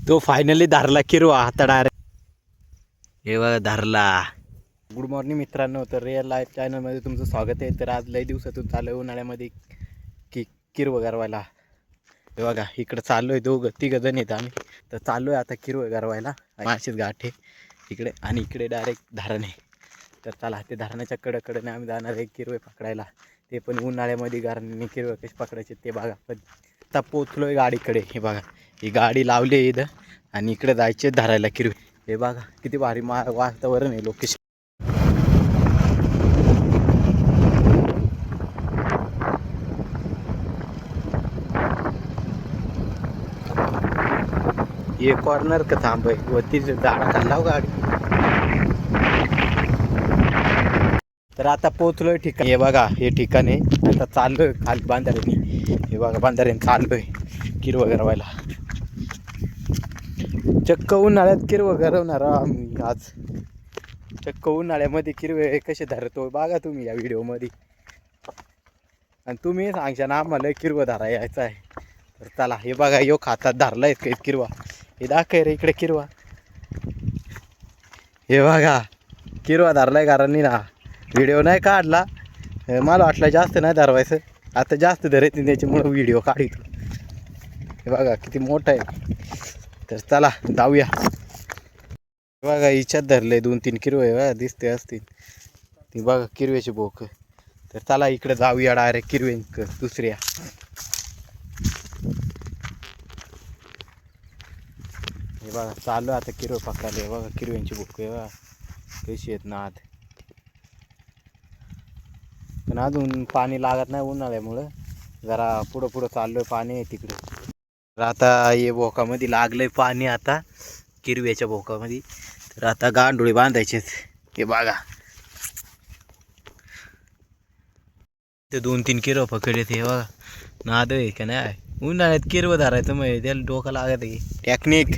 तो फायनली धरला किरवा आता डायरेक्ट. हे बघा धरला. गुड मॉर्निंग मित्रांनो, तर रिअल लाईफ चॅनलमध्ये तुमचं स्वागत आहे. तर आज लई दिवसातून चालू आहे उन्हाळ्यामध्ये किरवं गरवायला. हे बघा इकडं चाललो आहे, तिघं जण येत आम्ही. तर चाललो आहे आता किरवं गरवायला. माळशेज घाट आहे इकडे आणि इकडे डायरेक्ट धरण आहे. तर चला ते धरणाच्या कडकडने आम्ही जाणार आहे किरवे पकडायला. ते पण उन्हाळ्यामध्ये कारण किरवे कसे पकडायचे ते बघा. पण आता पोचलो आहे गाडीकडे. हे बघा ही गाडी लावली आहे इथं आणि इकडे जायचे धरायला किरवे. हे बघा किती भारी वातावरण आहे, लोकेशन. हे कॉर्नर का थांब आहे वरती झाडा खाल्ला गाडी. तर आता पोचलोय ठिकाण. हे बघा हे ठिकाण आहे. आता चाललोय खाली बांधाऱ्यानी. हे बघा बांधाऱ्याने चाललोय किरवं गरवायला. चक्क उन्हाळ्यात किरवं गरवणार आम्ही आज. चक्क उन्हाळ्यामध्ये किरवे कसे धरतो बघा तुम्ही या व्हिडिओमध्ये. आणि तुम्ही सांगशा ना आम्हाला किरवं धरा यायचं आहे. तर चला हे बघा यो खातात धरलाय काही किरवा. हे दाखव रे इकडे किरवा. हे बघा किरवा धरलाय कारण ना व्हिडिओ नाही काढला. मला वाटलं जास्त नाही धरवायचं. आता जास्त धरत नाही त्याच्यामुळं व्हिडिओ काढतो. हे बघा किती मोठं आहे. तर चला जाऊया. बघा हिच्यात धरले 2-3 किरवे दिसते असतील. ती बघा किरव्याची बोक. तर चला इकडे जाऊया डायरेक्ट किरवे दुसऱ्या. हे बघा चालू आता किरवे पकडायला. हे बघा किरव्यांची बोक आहे बघा कशी आहेत ना आत. पण अजून पाणी लागत नाही उन्हाळ्यामुळं. जरा पुढं पुढं चाललोय पाणी आहे तिकडे. तर आता हे बोकामध्ये लागलंय पाणी आता किरव्याच्या बोकामध्ये. तर आता गांडोळी बांधायचेत. हे बघा ते 2-3 किरवं पकडलेत. हे बघा नाद आहे का नाही. उन्हाळ्यात किरवं धरायचं मग त्याला डोकं लागत आहे टेक्निक.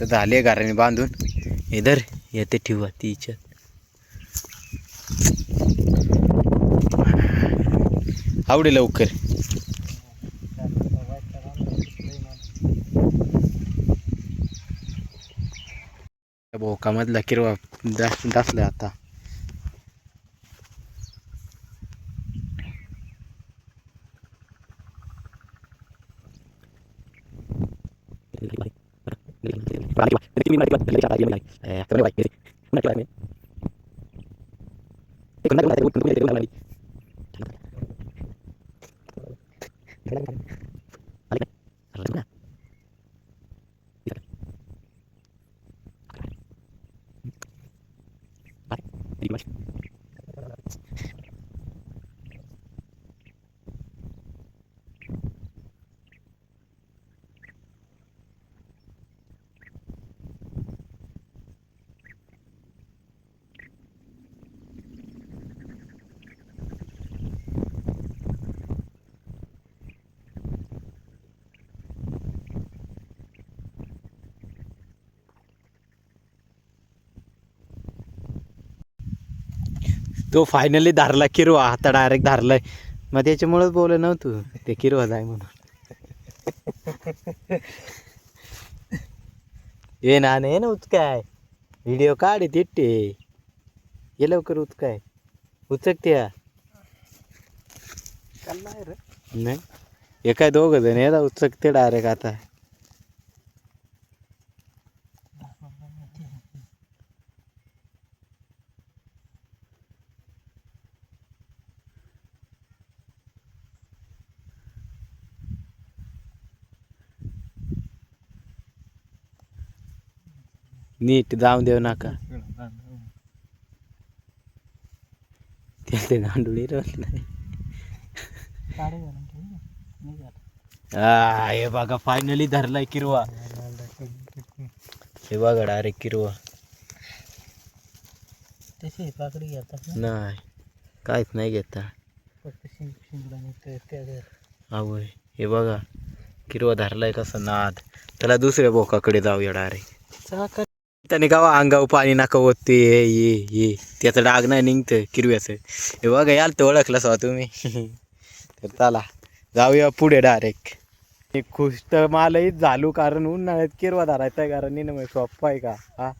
तर झाले घराने बांधून. इधर येते ठेवा तिच्यात. आवडे लवकर. भोकामधला किरवा दासला आता. तो फायनली धरला किरवा आता डायरेक्ट धरलाय. मग त्याच्यामुळेच बोललं नव्हतं ते किरवा जाय म्हणून. ये ना नाही ना उचकाय व्हिडिओ काढ तिट्टे. ये लवकर उचकाय उचकते नाही. हे काय दोघं जण याला उचकते डायरेक्ट आता. नीट जाऊन देऊ नका. ते गांडुळी हे बघा फायनली धरलाय किरवा. हे बघा डायरेक्ट किरवा. पाकडी घेतात नाही काहीच नाही घेता. आवय हे बघा किरवा धरलाय कसा नाद. त्याला दुसऱ्या बोकाकडे जाऊया डायरेक्ट. त्याने गावा अंगावर पाणी नका होत ते ये त्याचं डाग नाही निघतं किरव्याचं. हे बघा याल तर ओळखलं सा तुम्ही. तर चला जाऊया पुढे डायरेक्ट. खुश तर मलाही झालो, कारण उन्हाळ्यात किरवा धरायचा कारण नाही ना मग सोप्पा आहे का हा.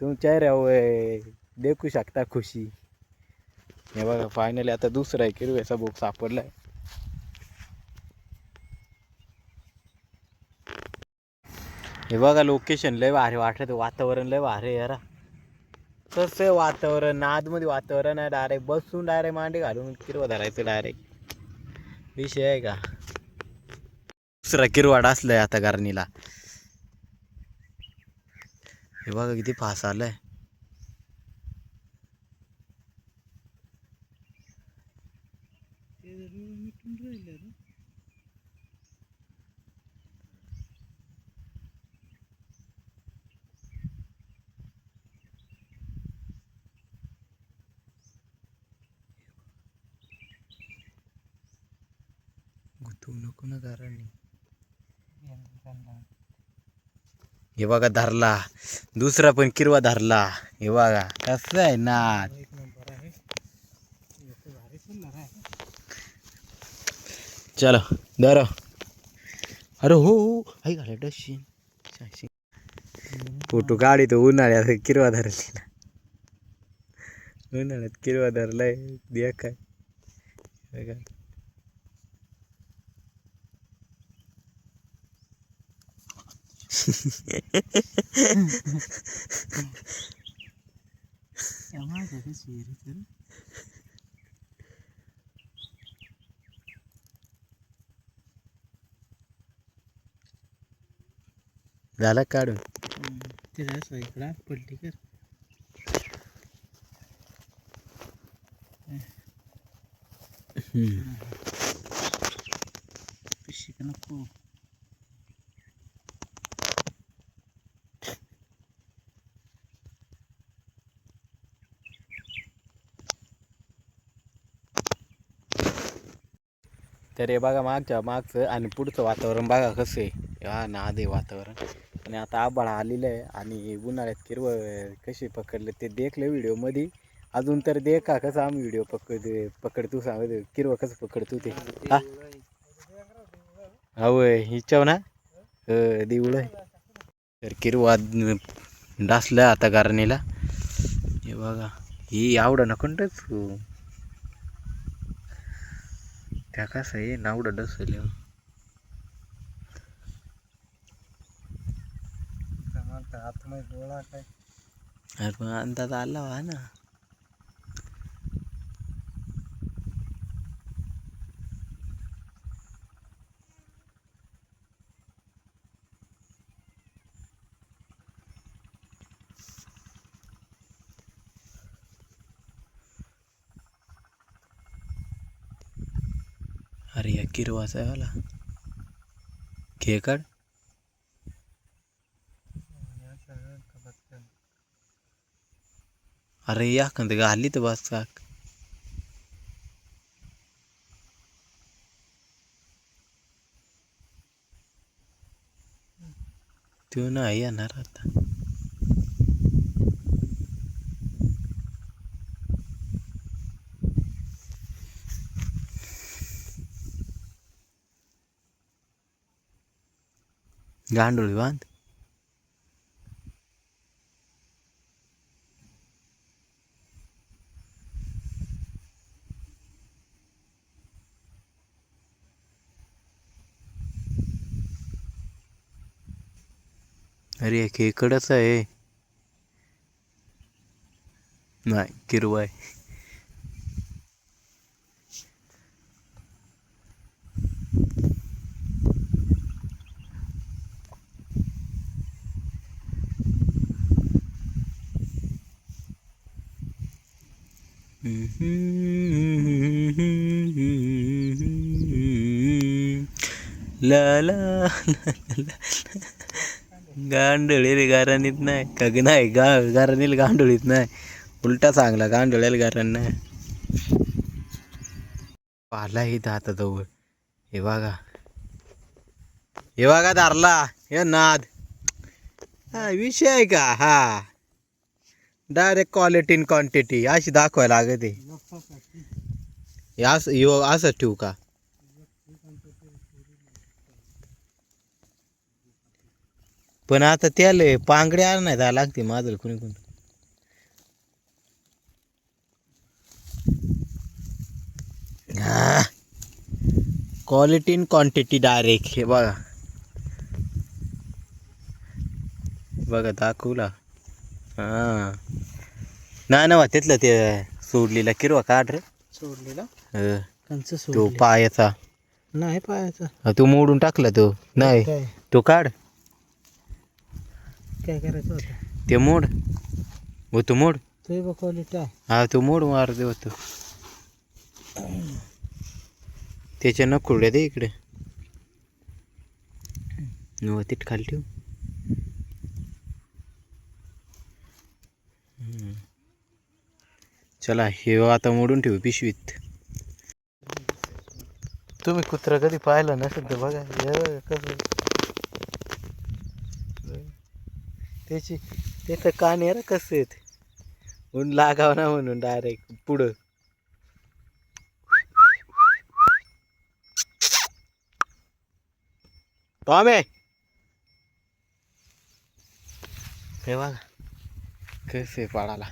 तुमच्या चेहऱ्यावर देखू शकता खुशी. हे बघा फायनली आता दुसरा आहे किरव्याचा बुक सापडलाय. हे बघा लोकेशन लय भारी वाटत, वातावरण लय भारी आहे यार. कसं वातावरण नादमध्ये वातावरण आहे, डायरेक्ट बसून डायरेक्ट मांडी घालून किरवा धरायचं डायरेक्ट विषय आहे का. दुसरा किरवाड असलाय आता गारणीला. हे बघा किती फास आलाय. गुतू नको ना गारणी. हे बघा धरला, दुसरा पण किरवा धरला. हे बघा कसं आहे ना. चलो धर. अरे हो आई घाला डशी फोटो काढी तो उन्हाळ्यात किरवा धरलेला. उन्हाळ्यात किरवा धरलाय द्या काय बघा. झाला काढून इकडं पडली कर. नको तर हे बघा मागचं आणि पुढचं वातावरण बघा कसं आहे. हा नाद आहे वातावरण. आणि आता आभाळ आलेलं आहे आणि उन्हाळ्यात किरव कशी पकडले ते देखले व्हिडिओमध्ये. अजून तर देखा कसं आम्ही व्हिडिओ पकडतो सांगतो किरव कसं पकडतो ते. हा होय हिच्याव ना देऊळ आहे. तर किरवा डासलं आता गारणीला. हे बघा ही आवडं नकोंडच त्या कसं आहे नावडं डसलं. अरे पण अंदाज आला वा ना. अरे या किरवाचा आहे वाला खेकड. अरे या कंद घाली तर बस काक. तो नाही येणार आता. गांडोळी बांध. अरे खेकडच आहे. नाही किरवा आहे. ला ला गांडोळी गारणीत नाही का नाही गारणीला गांडोळीत नाही. उलटा सांगला गांडोळ्याला गारण नाही. पाला इथं आता जवळ. हे बघा धरला. हे नाद हा विषय आहे का. हा डायरेक्ट क्वालिटी इन क्वांटिटी अशी दाखवायला लागते. असं ठेवू का. पण आता त्याला पांगड्या नाही द्यावं लागते माझं कुणी कोण. Quality in quantity direct. हे बघा बघा दाखवला. हां नाही ना तिथलं ते सोडलेला किरवा काढ रे. सोडलेला कंच तो सोडले पायाचा नाही पायाचा. तो मोडून टाकला तो. नाही काय तो काढ. काय करायचं होतं ते मोड हो तो मोड. ते बघ क्वालिटी आहे. हा तो मोड मार दे होतो. त्याच्या नकुरड्या दे इकडे. तिथ खाली ठेव. चला हे आता मोडून ठेवू पिशवीत. तुम्ही कुत्रा कधी पाहिलं नसेल तर बघा कसं त्याची त्याचं कान आहे रे कसं आहेत. ऊन लागावं ना म्हणून डायरेक्ट पुढं. टॉमे हे बघा कसं आहे पाडाला.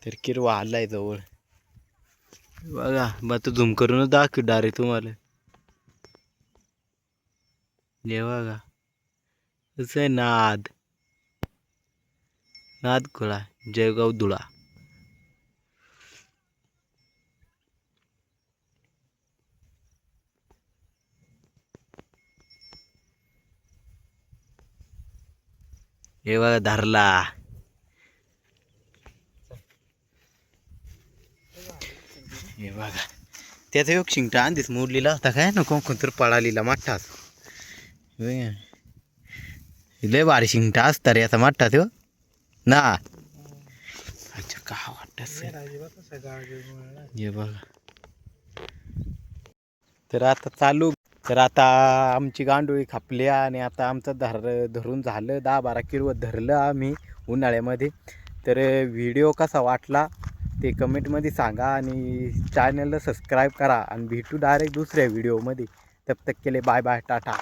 तर किरवा आलाय जवळ बघा. मग तो झूम करूनच दाखव डायरेक्ट तुम्हाला. हे बघा कसं आहे. नाद नाद खुळा जयगाव धुळा. हे बघा धरला. हे बघा त्याचा एक शिंगटा आधीच मोडलेला होता काय ना कोण तर पळालेला मोठाच. लय भारी शिंगटा असता रे याचा मोठा तो ना. अच्छा का वाटत हे बघा. तर आता चालू. तर आता आमची गांडोळी खापली आणि आता आमचं धरून झालं 10-12 किलो धरलं आम्ही उन्हाळ्यामध्ये. तर व्हिडिओ कसा वाटला ते कमेंटमध्ये सांगा आणि चॅनलला सबस्क्राईब करा आणि भेटू डायरेक्ट दुसऱ्या व्हिडिओमध्ये. तब तक के लिए बाय बाय टाटा.